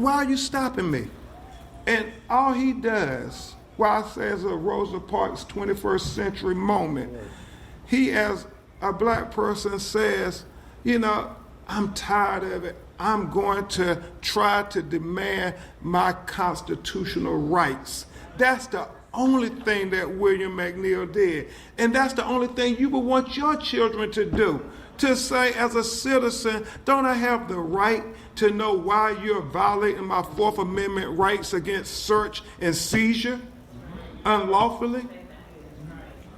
why are you stopping me? And all he does, while I say it's a Rosa Parks 21st century moment, he as a black person says, you know, I'm tired of it. I'm going to try to demand my constitutional rights. That's the only thing that William McNeil did. And that's the only thing you would want your children to do. To say, as a citizen, don't I have the right to know why you're violating my Fourth Amendment rights against search and seizure unlawfully?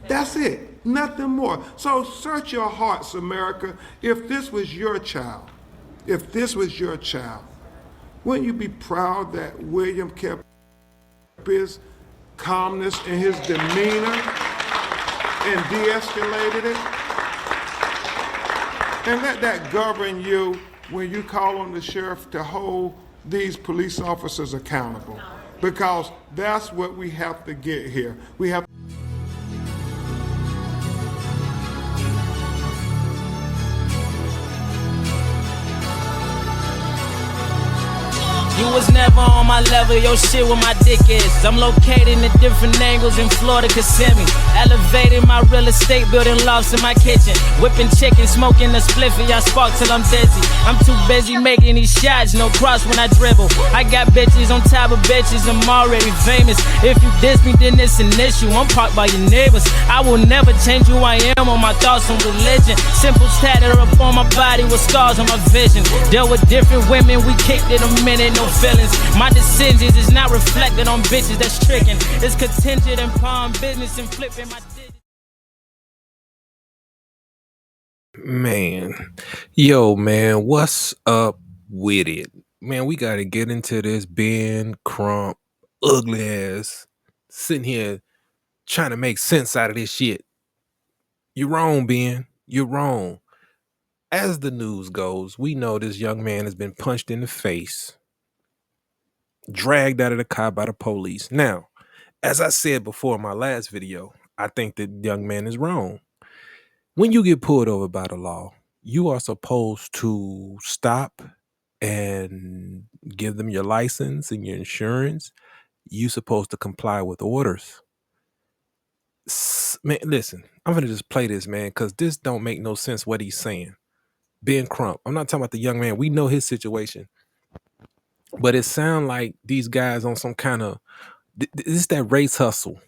That's it, nothing more. So search your hearts, America. If this was your child, wouldn't you be proud that William kept his calmness in his demeanor and de-escalated it? And let that govern you when you call on the sheriff to hold these police officers accountable. Because that's what we have to get here. We have You was never on my level, your shit where my dick is. I'm located in different angles in Florida, Kissimmee. Elevating my real estate, building lofts in my kitchen. Whipping chicken, smoking a spliffy, I spark till I'm dizzy. I'm too busy making these shots, no cross when I dribble. I got bitches on top of bitches, I'm already famous. If you diss me, then it's an issue, I'm parked by your neighbors. I will never change who I am or my thoughts on religion. Simple tatter up on my body with scars on my vision. Dealt with different women, we kicked it a minute, no feelings. My decisions is not reflected on bitches that's tricking. It's contingent and palm business and flipping my digits. Man, yo, man, what's up with it? Man, we gotta get into this Ben Crump, ugly ass, sitting here trying to make sense out of this shit. You're wrong, Ben. You're wrong. As the news goes, we know this young man has been punched in the face, dragged out of the car by the police. Now, as I said before in my last video, I think the young man is wrong. When you get pulled over by the law, you are supposed to stop and give them your license and your insurance. You're supposed to comply with orders. Man, listen, I'm gonna just play this, man, because this don't make no sense what he's saying. Ben Crump, I'm not talking about the young man. We know his situation. But it sounds like these guys on some kind of, this that race hustle.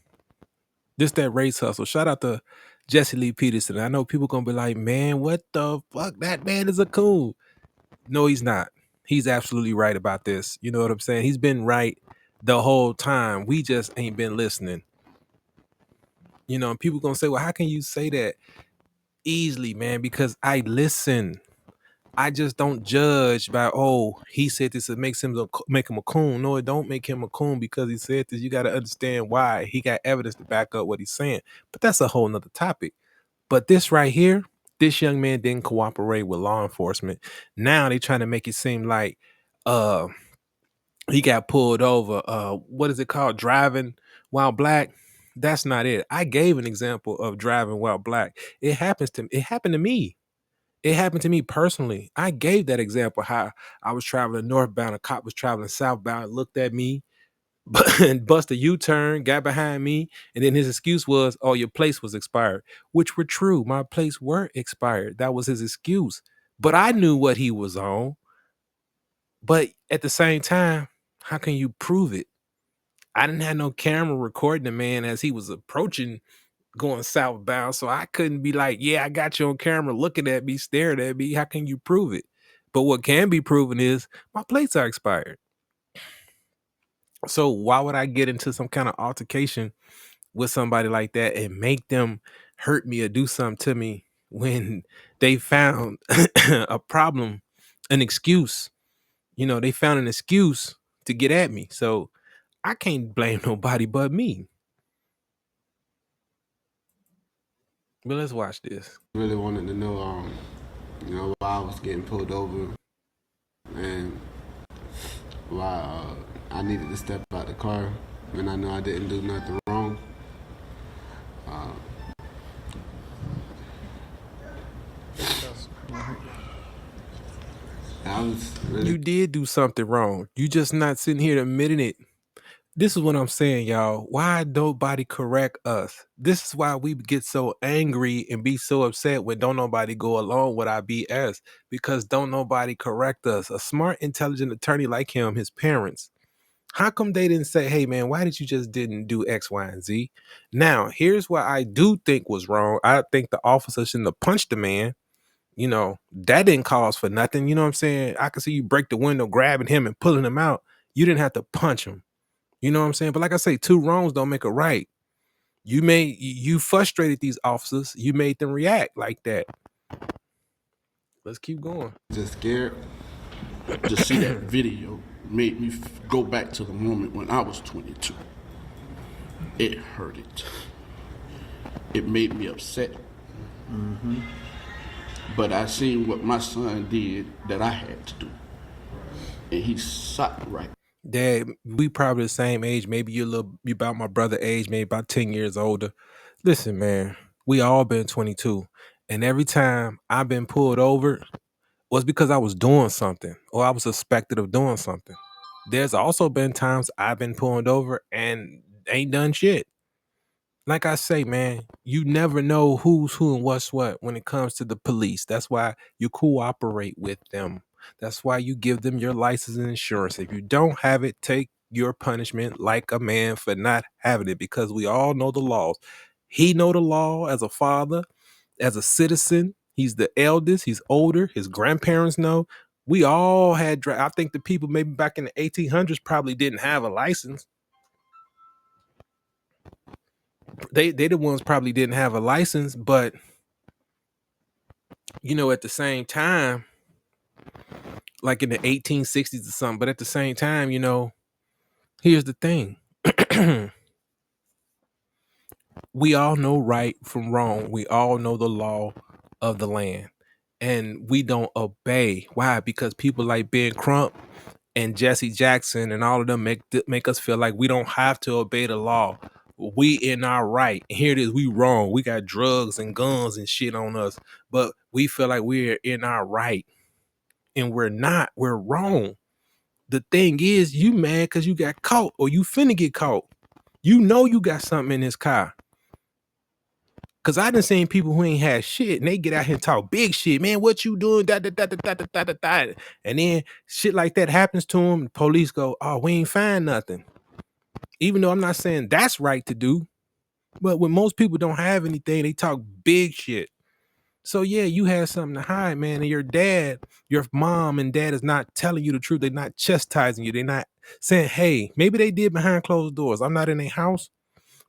Shout out to Jesse Lee Peterson. I know people gonna be like, man, what the fuck? That man is a coon. No, he's not. He's absolutely right about this. You know what I'm saying? He's been right the whole time. We just ain't been listening. You know, and people gonna say, well, how can you say that easily, man? Because I listen. I just don't judge by, oh, he said this, it makes him make him a coon. No, it don't make him a coon because he said this. You got to understand why. He got evidence to back up what he's saying. But that's a whole nother topic. But this right here, this young man didn't cooperate with law enforcement. Now they trying to make it seem like he got pulled over. What is it called? Driving while black. That's not it. I gave an example of driving while black. It happened to me. It happened to me personally. I gave that example how I was traveling northbound, a cop was traveling southbound, looked at me and bust a U-turn, got behind me, and then his excuse was, oh, your plates was expired, which were true. My plates were expired. That was his excuse. But I knew what he was on. But at the same time, how can you prove it? I didn't have no camera recording the man as he was approaching going southbound, so I couldn't be like, yeah, I got you on camera looking at me, staring at me. How can you prove it? But what can be proven is my plates are expired. So why would I get into some kind of altercation with somebody like that and make them hurt me or do something to me when they found a problem, an excuse? You know, they found an excuse to get at me. So I can't blame nobody but me. But let's watch this. Really wanted to know, why I was getting pulled over and why I needed to step out the car when I know I didn't do nothing wrong. I was really did do something wrong. You just not sitting here admitting it. This is what I'm saying, y'all. Why nobody correct us? This is why we get so angry and be so upset when don't nobody go along with our BS, because don't nobody correct us. A smart, intelligent attorney like him, his parents, how come they didn't say, hey man, why did you just didn't do X, Y, and Z? Now, here's what I do think was wrong. I think the officer shouldn't have punched the man. You know, that didn't cause for nothing. You know what I'm saying? I can see you break the window, grabbing him and pulling him out. You didn't have to punch him. You know what I'm saying? But like I say, two wrongs don't make a right. You frustrated these officers. You made them react like that. Let's keep going. Just scared. To see that video made me go back to the moment when I was 22. It hurted. It made me upset. But I seen what my son did that I had to do. And he shot right. Dad, we probably the same age. Maybe you about my brother age, maybe about 10 years older. Listen, man, we all been 22. And every time I've been pulled over was because I was doing something or I was suspected of doing something. There's also been times I've been pulled over and ain't done shit. Like I say, man, you never know who's who and what's what when it comes to the police. That's why you cooperate with them. That's why you give them your license and insurance. If you don't have it, take your punishment like a man for not having it, because we all know the laws. He know the law as a father, as a citizen. He's the eldest. He's older. His grandparents know. We all had. I think the people maybe back in the 1800s probably didn't have a license. They the ones probably didn't have a license, but you know, at the same time, like in the 1860s or something, but at the same time, you know, here's the thing. We all know right from wrong. We all know the law of the land, and we don't obey. Why? Because people like Ben Crump and Jesse Jackson and all of them make us feel like we don't have to obey the law. We in our right. Here it is, we wrong. We got drugs and guns and shit on us, but we feel like we're in our right, and we're not. We're wrong. The thing is, you mad because you got caught or you finna get caught. You know you got something in this car. Cause I done seen people who ain't had shit and they get out here and talk big shit. Man, what you doing? Da, da, da, da, da, da, da, da. And then shit like that happens to them. The police go, oh, we ain't find nothing. Even though I'm not saying that's right to do. But when most people don't have anything, they talk big shit. So yeah, you had something to hide, man. And your mom and dad is not telling you the truth. They're not chastising you. They're not saying, hey, maybe they did behind closed doors. I'm not in their house.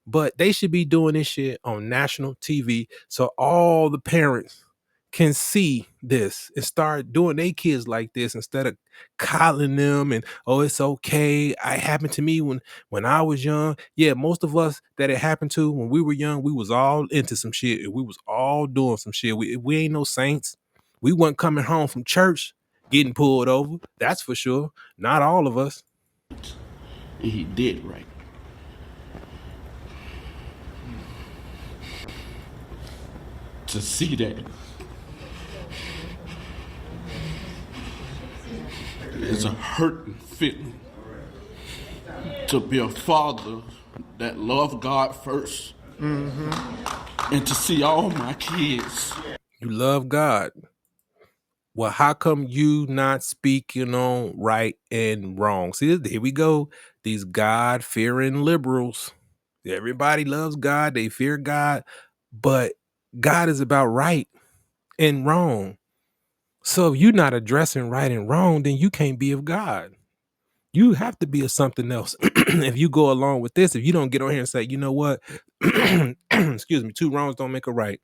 But they should be doing this shit on national TV so all the parents can see this and start doing their kids like this instead of coddling them and, oh, it's okay. It happened to me when I was young. Yeah, most of us that it happened to when we were young, we was all into some shit. We was all doing some shit. We ain't no saints. We wasn't coming home from church getting pulled over. That's for sure. Not all of us. And he did right. To see that it's a hurting feeling. To be a father that loved God first, and to see all my kids. You love God. Well, how come you not speaking on right and wrong? See, here we go. These God-fearing liberals. Everybody loves God. They fear God. But God is about right and wrong. So if you're not addressing right and wrong, then you can't be of God. You have to be of something else. If you go along with this, if you don't get on here and say, you know what, excuse me, two wrongs don't make a right.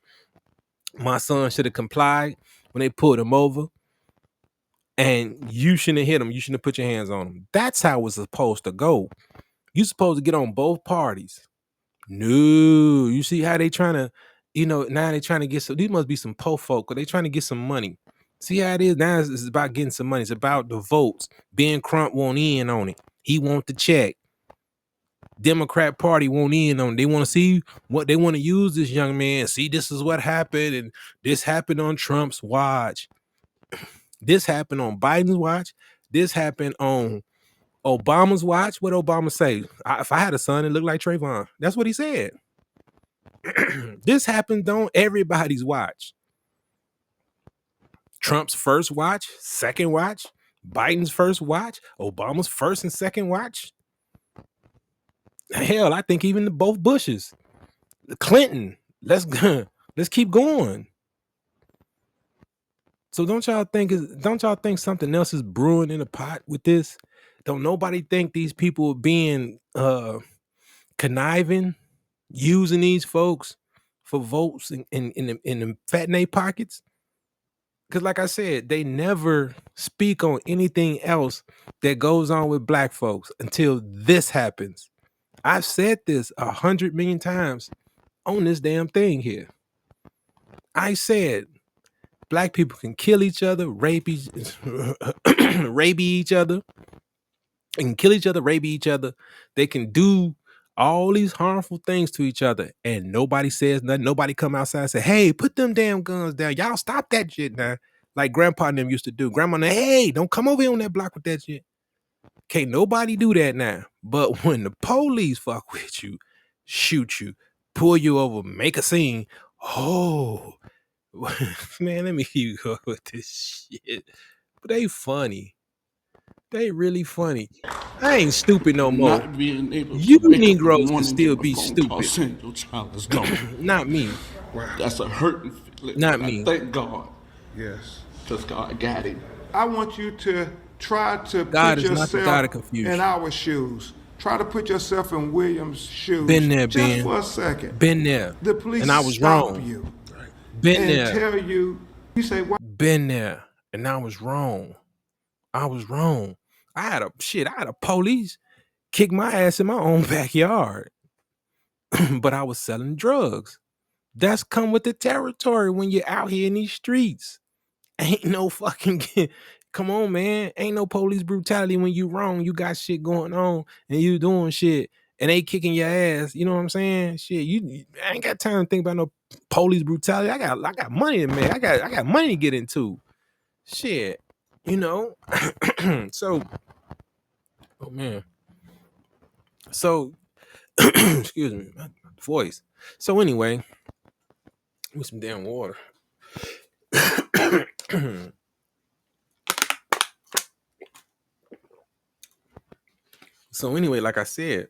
My son should have complied when they pulled him over, and you shouldn't have hit him. You shouldn't have put your hands on him. That's how it's supposed to go. You're supposed to get on both parties. No, you see how they trying to, now they trying to get some, these must be some po folk, or they trying to get some money. See how it is? Now it's about getting some money. It's about the votes. Ben Crump won't in on it. He want the check. Democrat Party won't in on it. They want to see what they want to use this young man. See, this is what happened, and this happened on Trump's watch. This happened on Biden's watch. This happened on Obama's watch. What Obama say? If I had a son, it looked like Trayvon. That's what he said. This happened on everybody's watch. Trump's first watch, second watch, Biden's first watch, Obama's first and second watch. Hell, I think even both Bushes, Clinton. Let's keep going. So don't y'all think something else is brewing in the pot with this? Don't nobody think these people are being conniving, using these folks for votes in the fat in their pockets? Because like I said, they never speak on anything else that goes on with black folks until this happens. I've said this 100 million times on this damn thing here. I said black people can kill each other, rape each other, and kill each other, rape each other. They can do all these harmful things to each other, and nobody says nothing. Nobody come outside and say, "Hey, put them damn guns down. Y'all stop that shit now." Like Grandpa and them used to do. Grandma, hey, don't come over here on that block with that shit. Can't nobody do that now. But when the police fuck with you, shoot you, pull you over, make a scene, oh, man, let me keep going with this shit. But they funny. They really funny. I ain't stupid no more. Not being able You to wake up in the Negroes can morning still with a be phone call stupid. saying your child is gone. Not me. That's a hurting feeling. Not I me. thank God, Yes. because God got him. I want you to try to God put is not the God of yourself confusion. in our shoes. Try to put yourself in William's shoes. Been there, just Ben. for a second. Been there. The police And I was stop wrong. you Been and there. tell you, you say, "Why?" Been there. And I was wrong. I was wrong. I had a police kick my ass in my own backyard. But I was selling drugs. That's come with the territory when you're out here in these streets. Ain't no fucking come on, man. Ain't no police brutality when you wrong. You got shit going on and you doing shit and they kicking your ass. You know what I'm saying? Shit, I ain't got time to think about no police brutality. I got money to make. I got money to get into. Shit. You know? So, oh man. So excuse me, my voice. So anyway, with some damn water. So anyway, like I said,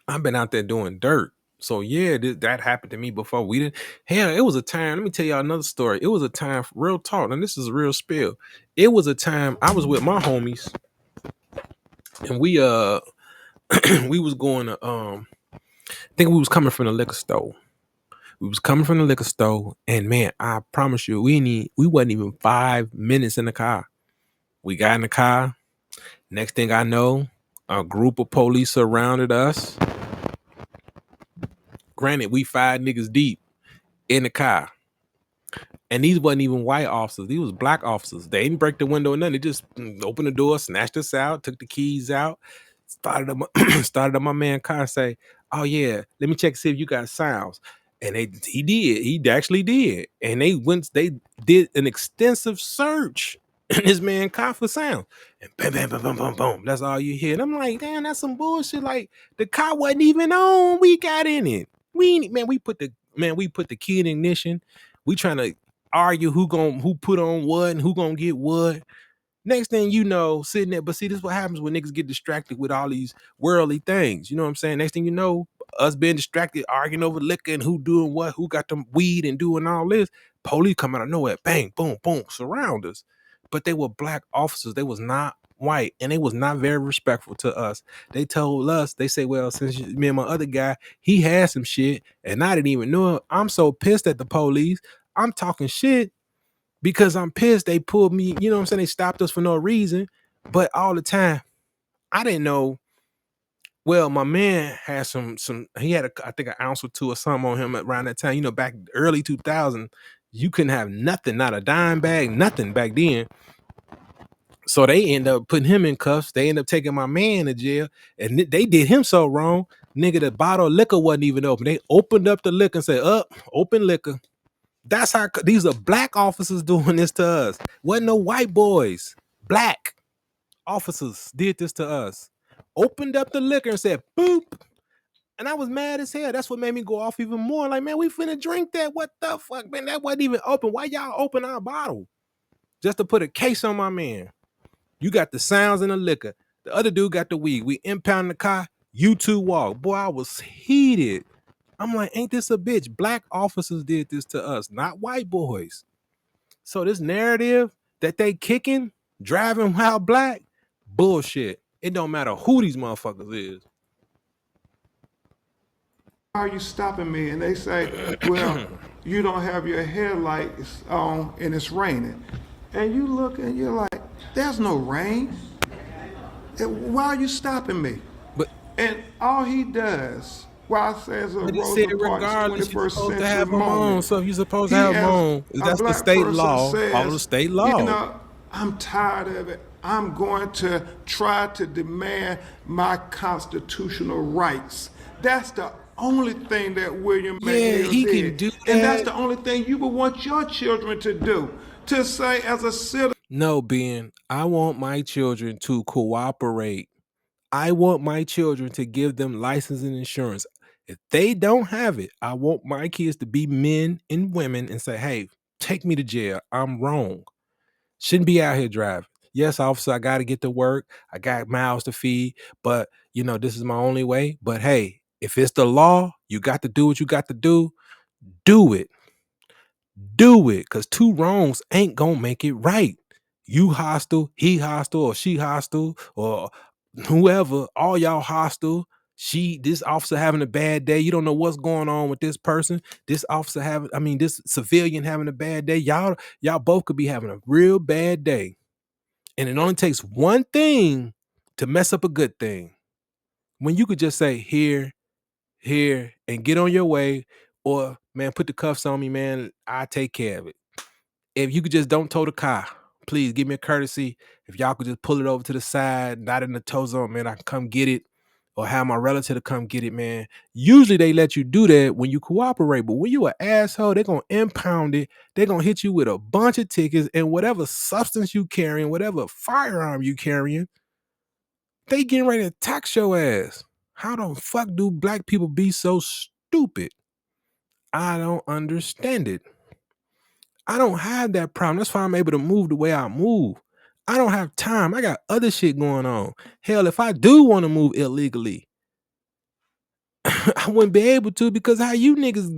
I've been out there doing dirt. So yeah, that happened to me before. We didn't. Hell, it was a time. Let me tell y'all another story. It was a time, real talk, and this is a real spill. It was a time I was with my homies, and we we was going to I think we was coming from the liquor store. We was coming from the liquor store, and man, I promise you, we wasn't even 5 minutes in the car. We got in the car. Next thing I know, a group of police surrounded us. Granted, we 5 niggas deep in the car. And these wasn't even white officers. These was black officers. They didn't break the window or nothing. They just opened the door, snatched us out, took the keys out, started up my man car and say, "Oh yeah, let me check to see if you got sounds." And he did. He actually did. And they did an extensive search in this man car for sound. And bam, bam, bam, bam, bam, boom. That's all you hear. And I'm like, damn, that's some bullshit. Like the car wasn't even on. We got in it. We put the key in ignition. We trying to argue who put on what and who gonna get what. Next thing you know, sitting there, but see, this is what happens when niggas get distracted with all these worldly things. You know what I'm saying? Next thing you know, us being distracted, arguing over liquor and who doing what, who got them weed and doing all this. Police come out of nowhere, bang, boom, boom, surround us. But they were black officers. They was not white, and they was not very respectful to us. They told us, they say, well, since me and my other guy, he had some shit, and I didn't even know it. I'm so pissed at the police. I'm talking shit because I'm pissed. They pulled me, you know what I'm saying? They stopped us for no reason, but all the time, I didn't know. Well, my man had he had I think an ounce or two or something on him around that time. You know, back early 2000, you couldn't have nothing, not a dime bag, nothing back then. So they end up putting him in cuffs. They end up taking my man to jail, and they did him so wrong. Nigga, the bottle of liquor wasn't even open. They opened up the liquor and said, open liquor. That's how these are black officers doing this to us. Wasn't no white boys. Black. officers did this to us. Opened up the liquor and said, boop. And I was mad as hell. That's what made me go off even more. Like, man, we finna drink that. What the fuck, man? That wasn't even open. Why y'all open our bottle? Just to put a case on my man. You got the sounds and the liquor. The other dude got the weed. We impound the car. You two walk. Boy, I was heated. I'm like, ain't this a bitch? Black officers did this to us, not white boys. So this narrative that they kicking, driving while black, bullshit. It don't matter who these motherfuckers is. Why are you stopping me? And they say, well, you don't have your headlights on and it's raining. And you look and you're like, there's no rain. Why are you stopping me? But And all he does, why I say it's a But he Rosa said Parks regardless, you're 21st supposed to century have them on. moment. So if you're supposed to He, have them as on, a that's the black state person, law. says, Follow the state law. You know, I'm tired of it. I'm going to try to demand my constitutional rights. That's the only thing that William McNeil he did. can do And that's that. the only thing you would want your children to do. To say as a citizen. No, Ben, I want my children to cooperate. I want my children to give them license and insurance. If they don't have it, I want my kids to be men and women and say, hey, take me to jail. I'm wrong. Shouldn't be out here driving. Yes, officer, I got to get to work. I got mouths to feed, but you know, this is my only way. But hey, if it's the law, you got to do what you got to do. Do it. Do it. Because two wrongs ain't going to make it right. You hostile, he hostile, or she hostile, or whoever, all y'all hostile. This officer having a bad day. You don't know what's going on with this person. This civilian having a bad day. Y'all both could be having a real bad day. And it only takes one thing to mess up a good thing. When you could just say, here, and get on your way, or man, put the cuffs on me, man. I take care of it. If you could just don't tow the car, please give me a courtesy. If y'all could just pull it over to the side, not in the tow zone, man, I can come get it, or have my relative to come get it, man. Usually they let you do that when you cooperate, but when you an asshole, they're gonna impound it. They're gonna hit you with a bunch of tickets, and whatever substance you carrying, whatever firearm you carrying, they getting ready to tax your ass. How the fuck do black people be so stupid? I don't understand it. I don't have that problem. That's why I'm able to move the way I move. I don't have time. I got other shit going on. Hell, if I do want to move illegally, I wouldn't be able to, because how you niggas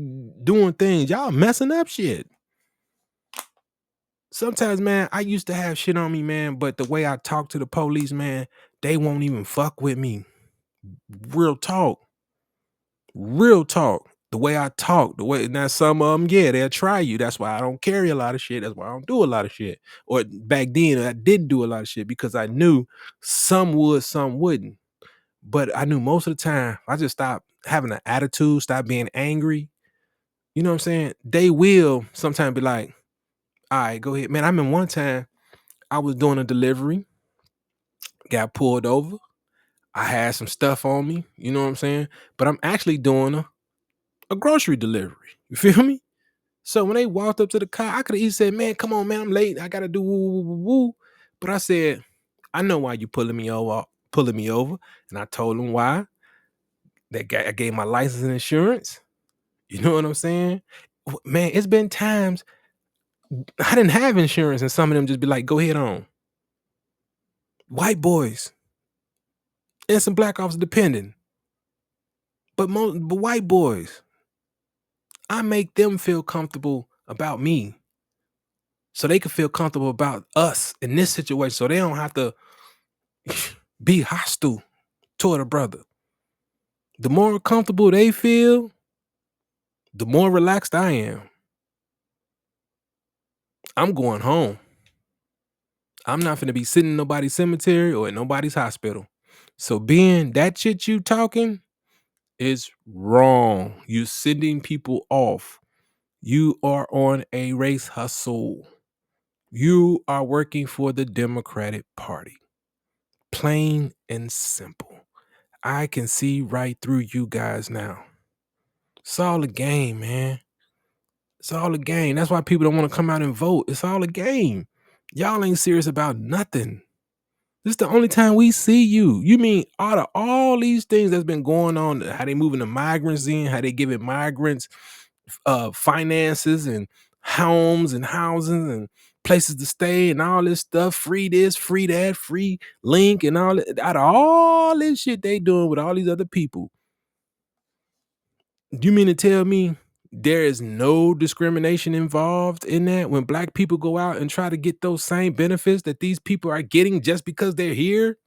doing things, y'all messing up shit. Sometimes, man, I used to have shit on me, man, but the way I talk to the police, man, they won't even fuck with me. Real talk. Real talk. The way I talk, now some of them, yeah, they'll try you. That's why I don't carry a lot of shit. That's why I don't do a lot of shit. Or back then, I didn't do a lot of shit because I knew some would, some wouldn't. But I knew most of the time, I just stopped having an attitude, stop being angry. You know what I'm saying? They will sometimes be like, all right, go ahead. Man, I remember one time I was doing a delivery, got pulled over. I had some stuff on me, you know what I'm saying? But I'm actually doing a grocery delivery. You feel me? So when they walked up to the car, I could have easily said, man, come on, man, I'm late. I gotta do woo, woo, woo, woo. But I said, I know why you pulling me over. And I told them why. I gave my license and insurance. You know what I'm saying? Man, it's been times I didn't have insurance, and some of them just be like, go ahead on. White boys and some black officers depending. But white boys, I make them feel comfortable about me, so they can feel comfortable about us in this situation, so they don't have to be hostile toward a brother. The more comfortable they feel, the more relaxed I am. I'm going home. I'm not finna be sitting in nobody's cemetery or in nobody's hospital. So being that shit you talking is wrong. You sending people off. You are on a race hustle. You are working for the Democratic Party. Plain and simple. I can see right through you guys now. It's all a game, man. It's all a game. That's why people don't want to come out and vote. It's all a game. Y'all ain't serious about nothing. This is the only time we see you. You mean out of all these things that's been going on, how they moving the migrants in, how they giving migrants finances and homes and housing and places to stay and all this stuff, free this, free that, free link and all that. Out of all this shit they doing with all these other people, do you mean to tell me there is no discrimination involved in that when black people go out and try to get those same benefits that these people are getting just because they're here?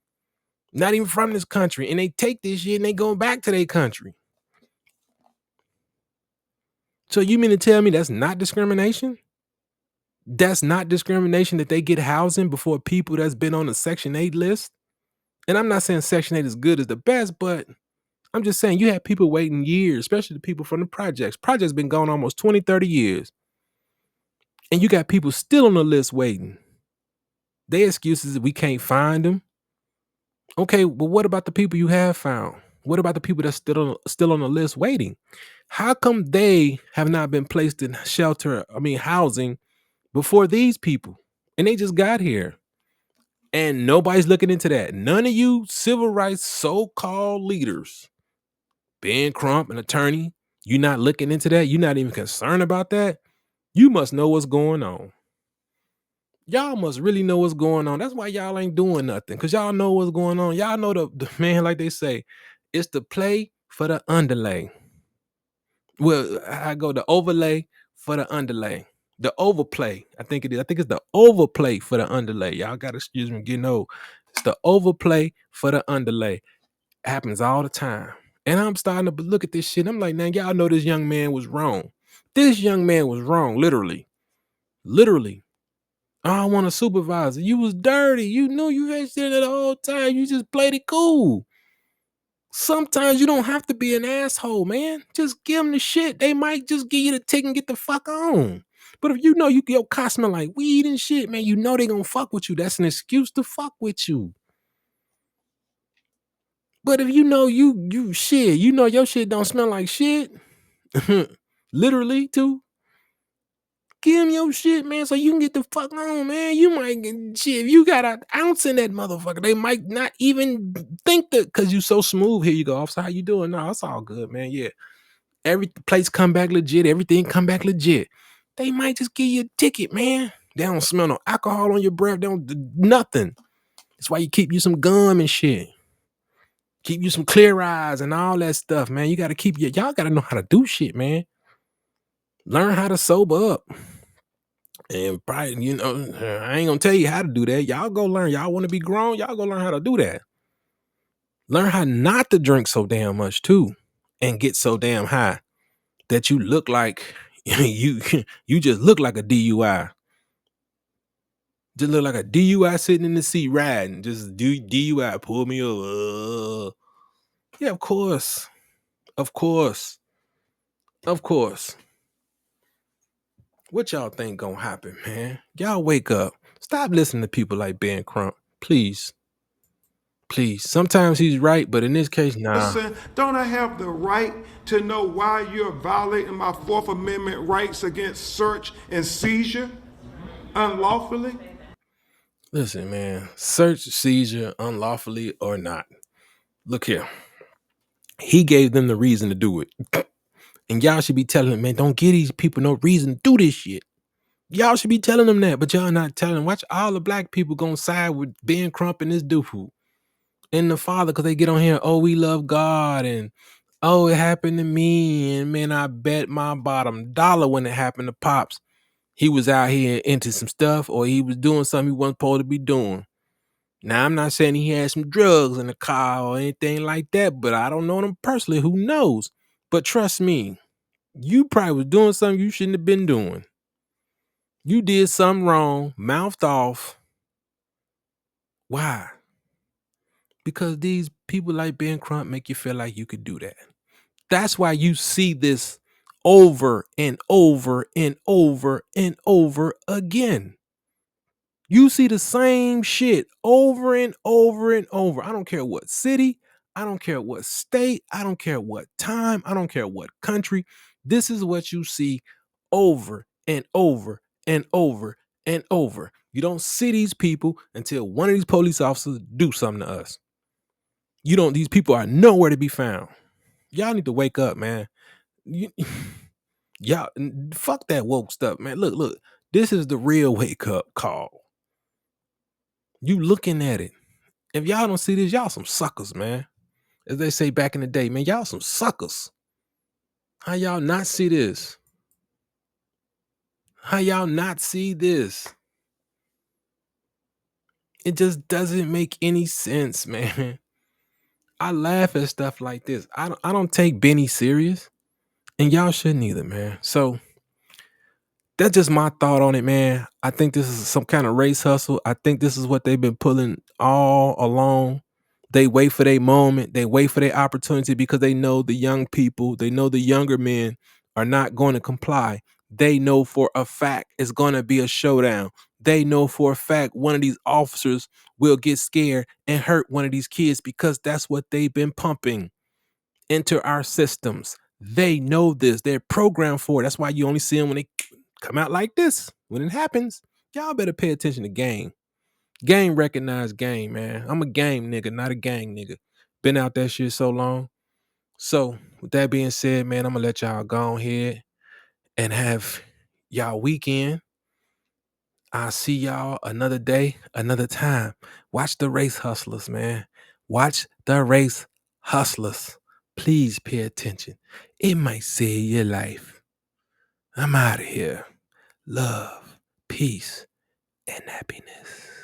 Not even from this country, and they take this shit and they go back to their country. So you mean to tell me that's not discrimination? That's not discrimination that they get housing before people that's been on the Section 8 list? And I'm not saying Section 8 is good as the best, but I'm just saying you have people waiting years, especially the people from the projects. Projects been going almost 20, 30 years. And you got people still on the list waiting. Their excuses is we can't find them. Okay, but what about the people you have found? What about the people that's still on the list waiting? How come they have not been placed in housing before these people? And they just got here. And nobody's looking into that. None of you civil rights so-called leaders, Ben Crump, an attorney, you're not looking into that. You're not even concerned about that. You must know what's going on. Y'all must really know what's going on. That's why y'all ain't doing nothing, because y'all know what's going on. Y'all know the man, like they say, it's the play for the underlay. Well, I go the overlay for the underlay. The overplay, I think it is. I think it's the overplay for the underlay. Y'all got to excuse me getting old. It's the overplay for the underlay. It happens all the time. And I'm starting to look at this shit. I'm like, man, y'all know this young man was wrong. This young man was wrong, literally. Literally. I want a supervisor. You was dirty. You knew you had shit the whole time. You just played it cool. Sometimes you don't have to be an asshole, man. Just give them the shit. They might just give you the ticket and get the fuck on. But if you know your car smell like weed and shit, man, you know they gonna fuck with you. That's an excuse to fuck with you. But if you know you shit, you know your shit don't smell like shit, literally too, give him your shit, man, so you can get the fuck on, man. You might get shit. If you got an ounce in that motherfucker, they might not even think that because you so smooth. Here you go, officer. How you doing? No, it's all good, man. Yeah. Every place come back legit. Everything come back legit. They might just give you a ticket, man. They don't smell no alcohol on your breath. They don't do nothing. That's why you keep you some gum and shit. Keep you some clear eyes and all that stuff, man. You got to keep y'all got to know how to do shit, man. Learn how to sober up. And probably, I ain't gonna tell you how to do that. Y'all go learn. Y'all want to be grown? Y'all go learn how to do that. Learn how not to drink so damn much too, and get so damn high that you look like you just look like a DUI. Just look like a DUI sitting in the seat riding. Just do DUI, pull me over. Yeah, of course. Of course. Of course. What y'all think gonna happen, man? Y'all wake up. Stop listening to people like Ben Crump. Please. Please. Sometimes he's right, but in this case, nah. Listen, don't I have the right to know why you're violating my Fourth Amendment rights against search and seizure unlawfully? Listen, man. Search, seizure, unlawfully or not. Look here. He gave them the reason to do it. And y'all should be telling them, man, don't give these people no reason to do this shit. Y'all should be telling them that, but y'all not telling them. Watch all the black people gonna side with Ben Crump and this doofus and the father, because they get on here, oh, we love God, and oh, it happened to me, and man, I bet my bottom dollar when it happened to Pops, he was out here into some stuff, or he was doing something he wasn't supposed to be doing. Now, I'm not saying he had some drugs in the car or anything like that, but I don't know him personally. Who knows? But trust me, you probably was doing something you shouldn't have been doing. You did something wrong, mouthed off. Why? Because these people like Ben Crump make you feel like you could do that. That's why you see this over and over and over and over again. You see the same shit over and over and over. I don't care what city, I don't care what state, I don't care what time, I don't care what country. This is what you see over and over and over and over. You don't see these people until one of these police officers do something to us. These people are nowhere to be found. Y'all need to wake up, man. Y'all, fuck that woke stuff, man. Look, this is the real wake up call. You looking at it. If y'all don't see this, y'all some suckers, man. As they say back in the day, man, y'all some suckers. How y'all not see this? How y'all not see this? It just doesn't make any sense, man. I laugh at stuff like this. I don't take Benny serious, and y'all shouldn't either, man. So that's just my thought on it, man. I think this is some kind of race hustle. I think this is what they've been pulling all along. They wait for their moment. They wait for their opportunity because they know the young people, they know the younger men are not going to comply. They know for a fact it's going to be a showdown. They know for a fact one of these officers will get scared and hurt one of these kids because that's what they've been pumping into our systems. They know this. They're programmed for it. That's why you only see them when they come out like this. When it happens, y'all better pay attention to game. Game recognize game, man. I'm a game nigga, not a gang nigga. Been out that shit so long. So with that being said, man, I'm gonna let y'all go ahead and have y'all weekend. I'll see y'all another day, another time. Watch the race hustlers, man. Watch the race hustlers. Please pay attention. It might save your life. I'm out of here. Love, peace, and happiness.